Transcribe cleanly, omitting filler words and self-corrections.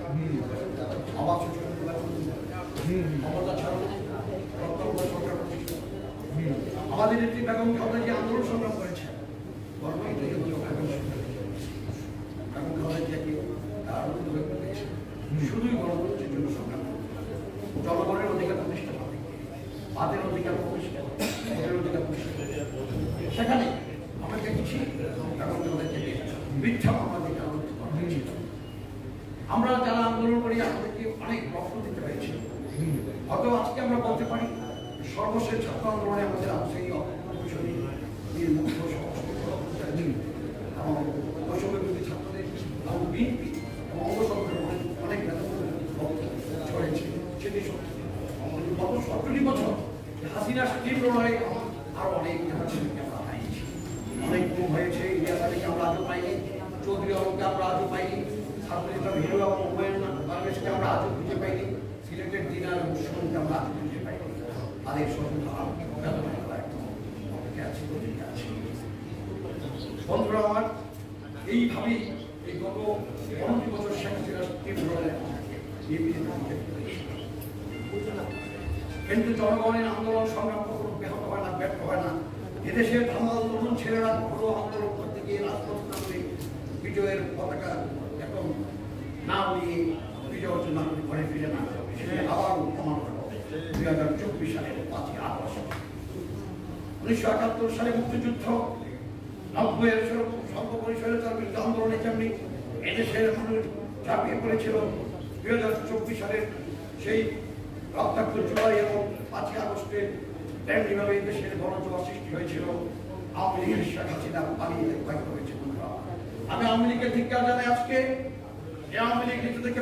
আবাস যোজনা, ক্ষমতা ছাড়ো, সরকার প্রতিষ্ঠা, আমাদের নেত্রী বেগম খালেদা যে আন্দোলন সংগ্রাম করেছে, বেগম খালেদা জিয়াকে শুধুই গণতন্ত্রের জন্য সংগ্রাম করতে, জনগণের অধিকার প্রতিষ্ঠা হবে, ভাতের অধিকার প্রতিষ্ঠা, ভোটের অধিকার প্রতিষ্ঠা। সেখানে আমরা দেখছি বেগম খালেদা জিয়াকে মিথ্যা মামলা দিয়ে আন্দোলন করা হয়েছিল। আমরা যারা আন্দোলন করি আমাদেরকে অনেক প্রশ্ন দিতে হয়েছে। হয়তো আজকে আমরা বলতে পারি সর্বশেষ ছাত্র আন্দোলনে আমাদের আঞ্চলিক মুখ্য সভাপতি এবং বৈষম্যবিরোধী ছাত্রদের এবং বিএনপি এবং অঙ্গ সংগঠনের অনেক নেতা ছড়েছে, সেটি সত্যি। গত 17 বছর হাসিনার তীব্র লড়াই আরো অনেক ছেলেকে আমরা হারিয়েছি, অনেক গুম হয়েছে। ইলিয়াস আলীকে আমরা আজও পাইনি, চৌধুরী আলমকে আমরা আজও পাইনি, ছাত্রনেতা ভিড় এবং হুমায়ুন বাংলাদেশকে আমরা আজও খুঁজে পাইনি, সিলেটের দিনার মুসলমানকে আমরা আজও খুঁজে পাইনি। তাদের বন্ধুরা আমার, এইভাবেই এই গত 15 বছর শেখ হাসিনার তীব্র লড়াই কিন্তু জনগণের আন্দোলন সংগ্রাম কখনো ব্যাহত হয় না, ব্যর্থ হয় না। এদেশের ধামাল তরুণ ছেলেরা পুরো আন্দোলন করতে গিয়ে রাজপথ নামলে বিজয়ের পতাকা এখন না উড়িয়ে বিজয় অর্জন না করে ঘরে ফিরে না, সেটা আবার প্রমাণ করা হবে 2024 সালের 5ই আগস্ট। 1971 সালে মুক্তিযুদ্ধ, 90-এর সর্বপরিসরে তার বিরুদ্ধে আন্দোলনে যেমনি এদেশের মানুষ ঝাঁপিয়ে পড়েছিল, 2024 সালের সেই রক্তাক্ত জুলাই এবং 5ই আগস্টে তেমনিভাবে দেশের গণজোয়ার সৃষ্টি হয়েছিল। আওয়ামী লীগের শেখ হাসিনা পালিয়ে বাধ্য হয়েছে। আমি আওয়ামী লীগের ধিক্কার জানাই। আজকে এই আওয়ামী লীগ নিজেদেরকে